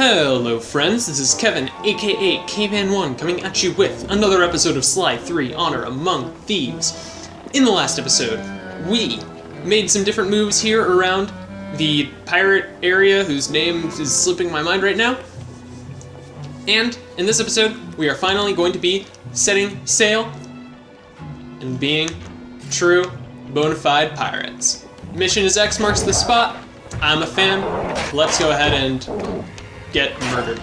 Hello friends, this is Kevin, aka Caveman1, coming at you with another episode of Sly 3 Honor Among Thieves. In the last episode, we made some different moves here around the pirate area, whose name is slipping my mind right now. And in this episode, we are finally going to be setting sail and being true, bona fide pirates. Mission is X marks the spot. I'm a fan. Let's go ahead and get murdered.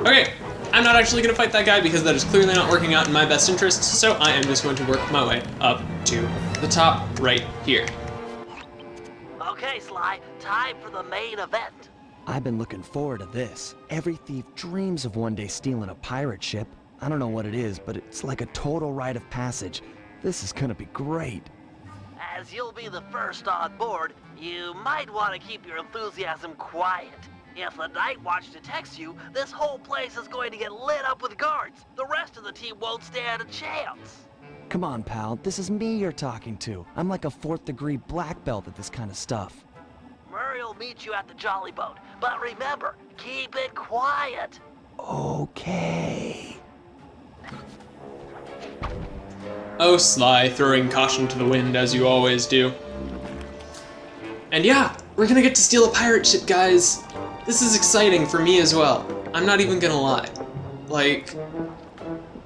Okay, I'm not actually going to fight that guy because that is clearly not working out in my best interests, so I am just going to work my way up to the top right here. Okay, Sly, time for the main event. I've been looking forward to this. Every thief dreams of one day stealing a pirate ship. I don't know what it is, but it's like a total rite of passage. This is gonna be great. As you'll be the first on board, you might want to keep your enthusiasm quiet. If the Night Watch detects you, this whole place is going to get lit up with guards. The rest of the team won't stand a chance. Come on, pal. This is me you're talking to. I'm like a 4th degree black belt at this kind of stuff. Murray will meet you at the Jolly Boat, but remember, keep it quiet. Okay. Oh, Sly, throwing caution to the wind as you always do. And yeah, we're gonna get to steal a pirate ship, guys. This is exciting for me as well. I'm not even gonna lie. Like,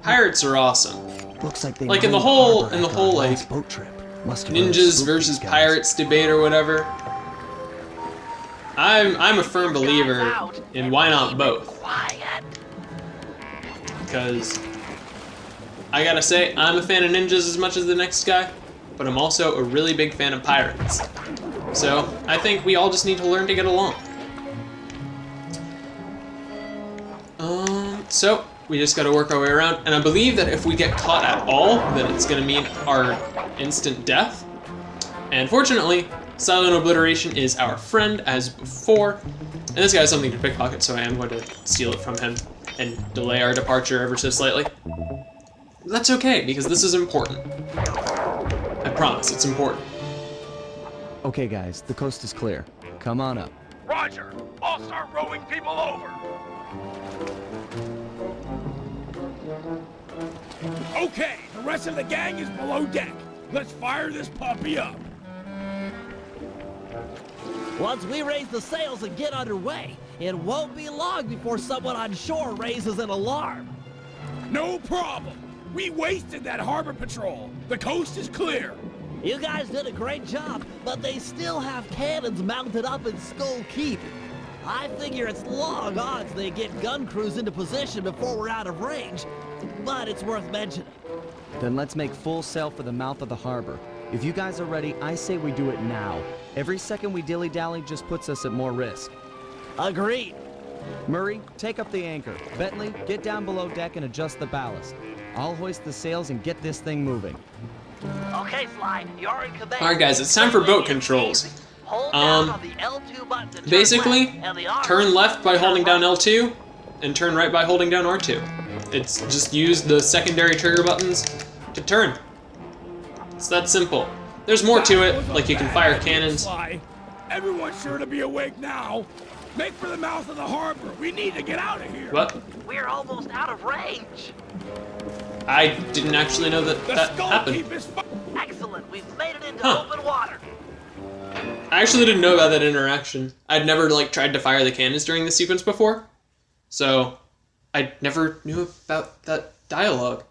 pirates are awesome. Looks like they like in the whole like boat trip. ninjas versus pirates debate or whatever. I'm a firm believer in why not both. Because I gotta say, I'm a fan of ninjas as much as the next guy, but I'm also a really big fan of pirates. So I think we all just need to learn to get along. So we just gotta work our way around, and I believe that if we get caught at all, then it's gonna mean our instant death. And fortunately, Silent Obliteration is our friend as before, and this guy has something to pickpocket, so I am going to steal it from him and delay our departure ever so slightly. That's okay, because this is important. I promise, it's important. Okay, guys, the coast is clear. Come on up. Roger! I'll start rowing people over! Okay, the rest of the gang is below deck. Let's fire this puppy up. Once we raise the sails and get underway, it won't be long before someone on shore raises an alarm. No problem. We wasted that harbor patrol. The coast is clear. You guys did a great job, but they still have cannons mounted up in Skull Keep. I figure it's long odds they get gun crews into position before we're out of range, but it's worth mentioning. Then let's make full sail for the mouth of the harbor. If you guys are ready, I say we do it now. Every second we dilly-dally just puts us at more risk. Agreed. Murray, take up the anchor. Bentley, get down below deck and adjust the ballast. I'll hoist the sails and get this thing moving. Okay, Sly, you're in command. Alright guys, it's time for boat controls. Hold down on the L2 button to turn Basically, left, and the R turn left by turn holding down right. L2, and turn right by holding down R2. It's just use the secondary trigger buttons to turn. It's that simple. There's more to it, like you can fire cannons. Everyone's sure to be awake now. Make for the mouth of the harbor. We need to get out of here. What? We're almost out of range. I didn't actually know that that happened. Excellent, we've made it into Huh. open water. I actually didn't know about that interaction. I'd never like tried to fire the cannons during the sequence before, so I never knew about that dialogue.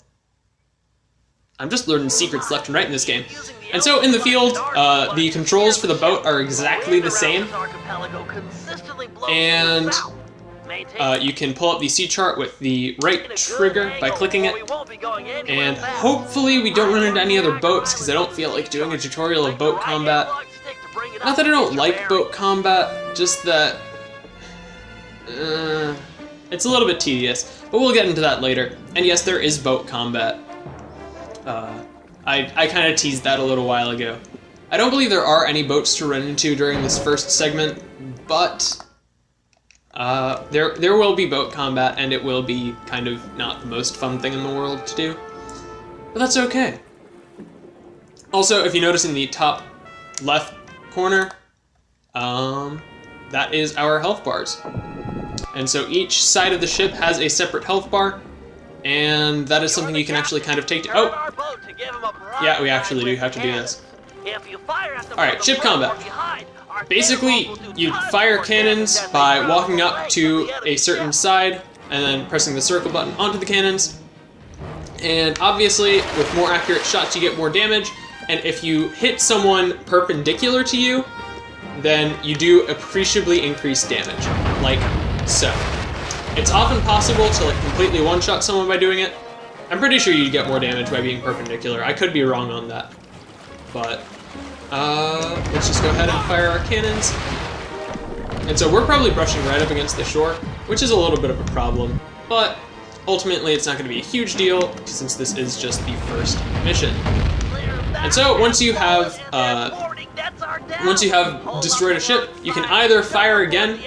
I'm just learning secrets left and right in this game. And so in the field, the controls for the boat are exactly the same, and you can pull up the C chart with the right trigger by clicking it, and hopefully we don't run into any other boats, because I don't feel like doing a tutorial of boat combat. Not that I don't like boat combat, just that it's a little bit tedious, but we'll get into that later. And yes, there is boat combat. I kind of teased that a little while ago. I don't believe there are any boats to run into during this first segment, but there will be boat combat, and it will be kind of not the most fun thing in the world to do. But that's okay. Also, if you notice in the top left corner, that is our health bars. And so each side of the ship has a separate health bar, and that is something you can actually kind of take to... Oh! Yeah, we actually do have to do this. Alright, ship combat. Basically, you fire cannons by walking up to a certain side, and then pressing the circle button onto the cannons. And obviously, with more accurate shots, you get more damage. And if you hit someone perpendicular to you, then you do appreciably increase damage, like so. It's often possible to like completely one-shot someone by doing it. I'm pretty sure you get more damage by being perpendicular. I could be wrong on that, but let's just go ahead and fire our cannons. And so we're probably brushing right up against the shore, which is a little bit of a problem, but ultimately it's not going to be a huge deal since this is just the first mission. And so once you have destroyed a ship, you can either fire again.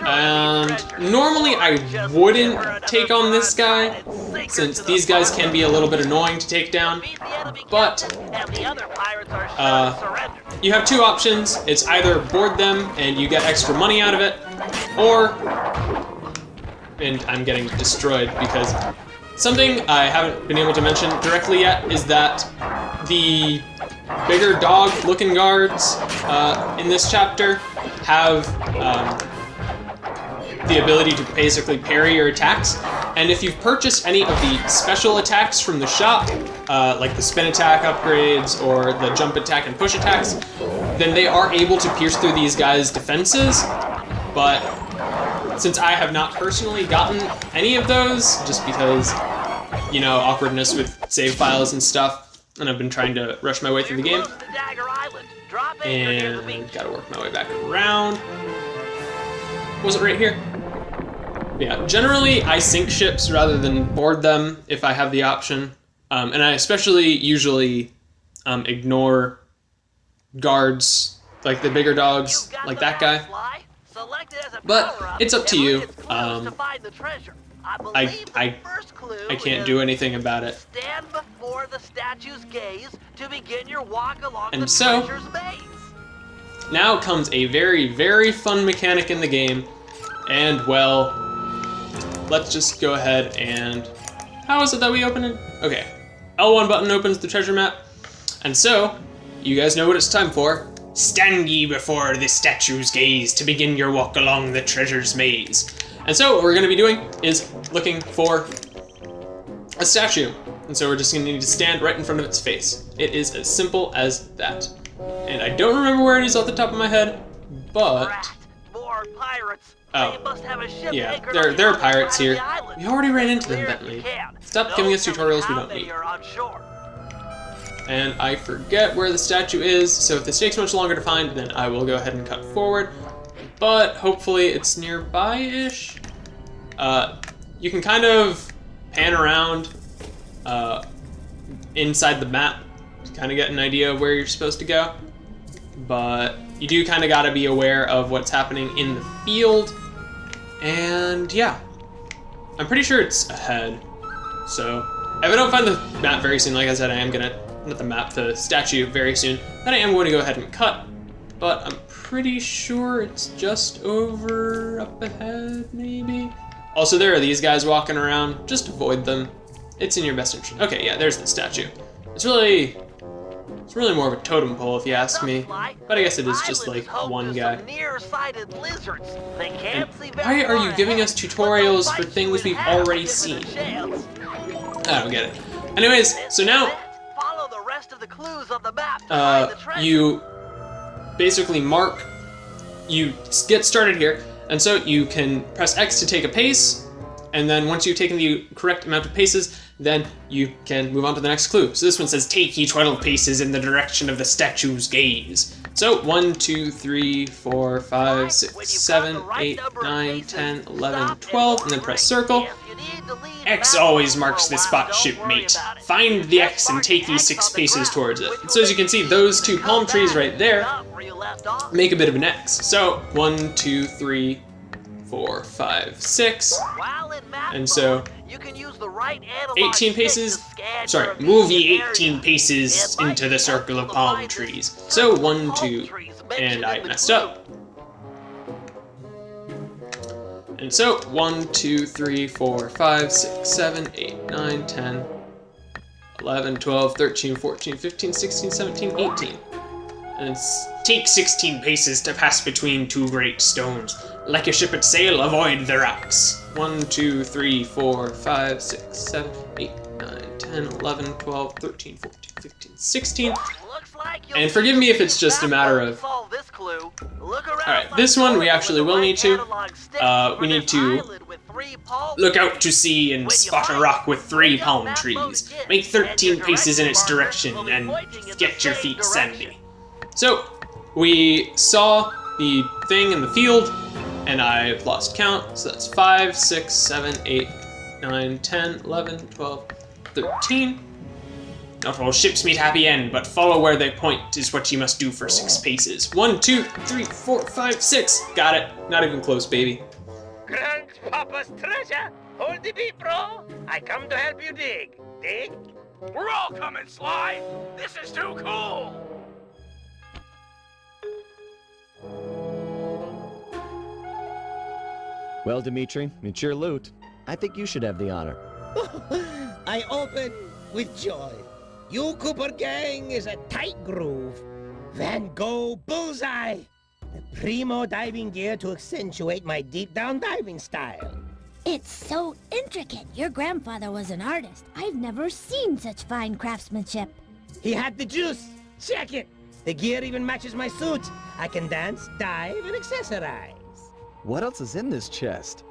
And normally I wouldn't take on this guy, since these guys can be a little bit annoying to take down, but you have two options. It's either board them and you get extra money out of it, or, and I'm getting destroyed because something I haven't been able to mention directly yet is that the bigger dog-looking guards in this chapter have the ability to basically parry your attacks, and if you've purchased any of the special attacks from the shop, like the spin attack upgrades or the jump attack and push attacks, then they are able to pierce through these guys' defenses, but since I have not personally gotten any of those, just because, you know, awkwardness with save files and stuff, and I've been trying to rush my way through the game, and gotta work my way back around. Was it right here? Yeah, generally I sink ships rather than board them if I have the option. And I especially usually ignore guards, like the bigger dogs, like that guy. But it's up to you. I can't do anything about it. Stand before the statue's gaze to begin your walk along and the so, treasure's maze. now comes a very, very fun mechanic in the game, and well, let's just go ahead and... How is it that we open it? Okay, L1 button opens the treasure map, and so, you guys know what it's time for. Stand ye before the statue's gaze to begin your walk along the treasure's maze. And so what we're going to be doing is looking for a statue. And so we're just going to need to stand right in front of its face. It is as simple as that. And I don't remember where it is off the top of my head, but... More pirates. Oh, They must have a ship yeah, anchored there on the are other pirates side of here. the island. We already ran into them, Clear if you Bentley. can. Stop giving us Those tutorials we how don't many need. are on shore. And I forget where the statue is, so if this takes much longer to find, then I will go ahead and cut forward. But hopefully it's nearby-ish. You can kind of pan around inside the map to kind of get an idea of where you're supposed to go. But you do kind of got to be aware of what's happening in the field. And yeah, I'm pretty sure it's ahead. So if I don't find the map very soon, like I said, I am going to, not the map, the statue very soon, then I am going to go ahead and cut. But I'm pretty sure it's just over up ahead, maybe? Also, there are these guys walking around. Just avoid them. It's in your best interest. Okay, yeah, there's the statue. It's really more of a totem pole, if you ask me. But I guess it is just like one guy. And why are you giving us tutorials for things we've already seen? I don't get it. Anyways, so now you basically mark, you get started here, and so you can press X to take a pace, and then once you've taken the correct amount of paces, then you can move on to the next clue. So this one says, take ye 12 paces in the direction of the statue's gaze. So 1, 2, 3, 4, 5, 6, 7, 8, 9, 10, 11, 12, and then press circle. X always marks the spot, shipmate. Find the X and take ye 6 paces towards it. So as you can see, those two palm trees right there make a bit of an X. So 1, 2, 3, 4, 5, 6, and so 18 paces, sorry, move ye 18 paces into the circle of palm trees. So 1, 2, and I messed up. And so, 1, 2, 3, 4, 5, 6, 7, 8, 9, 10, 11, 12, 13, 14, 15, 16, 17, 18. And take 16 paces to pass between two great stones. Like a ship at sail, avoid the rocks. 1, 2, 3, 4, 5, 6, 7, 8, 9, 10, 11, 12, 13, 14, 15, 16. Looks like And forgive me if it's just a matter of... Alright, this one we actually will need to. We need to look out to sea and spot a rock with 3 palm trees. Make 13 paces in its direction and get your feet sandy. So, we saw the thing in the field, and I lost count, so that's 5, 6, 7, 8, 9, 10, 11, 12, 13. Not all ships meet happy end, but follow where they point is what you must do for 6 paces. 1, 2, 3, 4, 5, 6. Got it. Not even close, baby. Grandpapa's treasure. Hold the beat, bro. I come to help you dig. Dig? We're all coming, Sly. This is too cool. Well, Dimitri, it's your loot. I think you should have the honor. I open with joy. You Cooper gang is a tight groove. Van Gogh bullseye. The primo diving gear to accentuate my deep down diving style. It's so intricate. Your grandfather was an artist. I've never seen such fine craftsmanship. He had the juice. Check it. The gear even matches my suit. I can dance, dive, and accessorize. What else is in this chest?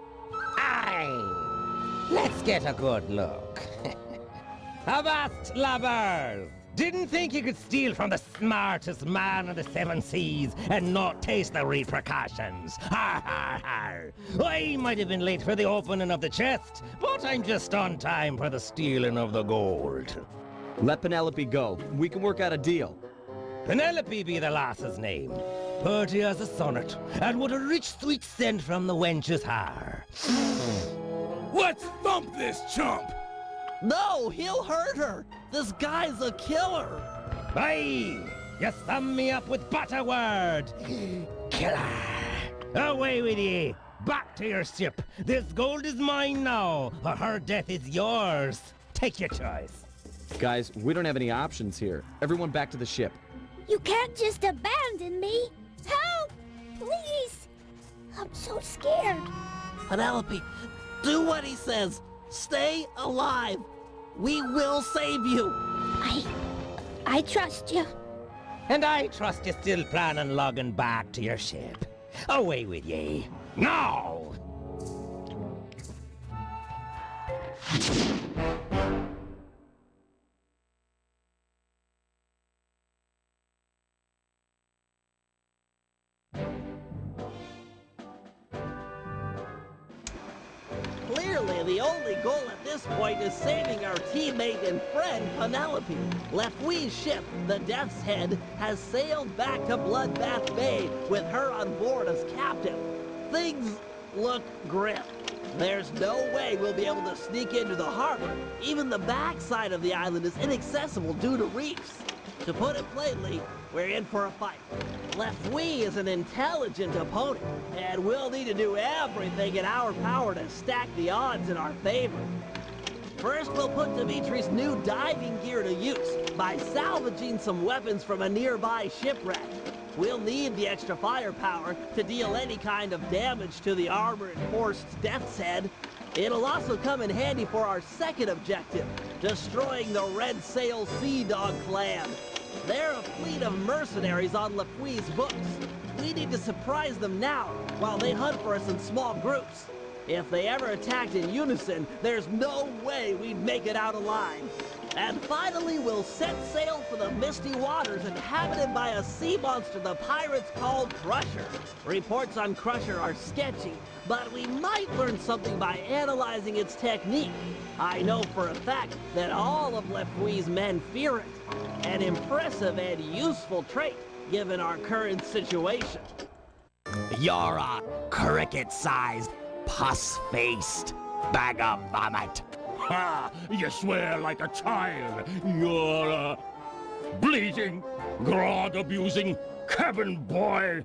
Aye. Let's get a good look. Avast, lubbers! Didn't think you could steal from the smartest man in the 7 seas and not taste the repercussions. Ha ha ha! I might have been late for the opening of the chest, but I'm just on time for the stealing of the gold. Let Penelope go. We can work out a deal. Penelope be the lass's name. Purty as a sonnet, and what a rich sweet scent from the wench's hair. Let's thump this chump. No, he'll hurt her. This guy's a killer. Aye, you thumb me up with butter word. Killer. Away with ye. Back to your ship. This gold is mine now, or her death is yours. Take your choice. Guys, we don't have any options here. Everyone back to the ship. You can't just abandon me. Help! Please! I'm so scared. Penelope, do what he says. Stay alive. We will save you. I trust you. And I trust you still plan on logging back to your ship. Away with ye. Now! Clearly, the only goal at this point is saving our teammate and friend, Penelope. Lefui's ship, the Death's Head, has sailed back to Bloodbath Bay with her on board as captain. Things look grim. There's no way we'll be able to sneak into the harbor. Even the backside of the island is inaccessible due to reefs. To put it plainly, we're in for a fight. Lefui is an intelligent opponent, and we'll need to do everything in our power to stack the odds in our favor. First, we'll put Dimitri's new diving gear to use by salvaging some weapons from a nearby shipwreck. We'll need the extra firepower to deal any kind of damage to the armor-enforced Death's Head. It'll also come in handy for our second objective, destroying the Red Sail Sea Dog clan. They're a fleet of mercenaries on Lefui's books. We need to surprise them now, while they hunt for us in small groups. If they ever attacked in unison, there's no way we'd make it out alive. And finally, we'll set sail for the misty waters inhabited by a sea monster the pirates call Crusher. Reports on Crusher are sketchy, but we might learn something by analyzing its technique. I know for a fact that all of Lefui's men fear it. An impressive and useful trait, given our current situation. You're a cricket-sized, pus-faced bag of vomit. Ha! You swear like a child. You're a bleating, grog-abusing cabin boy.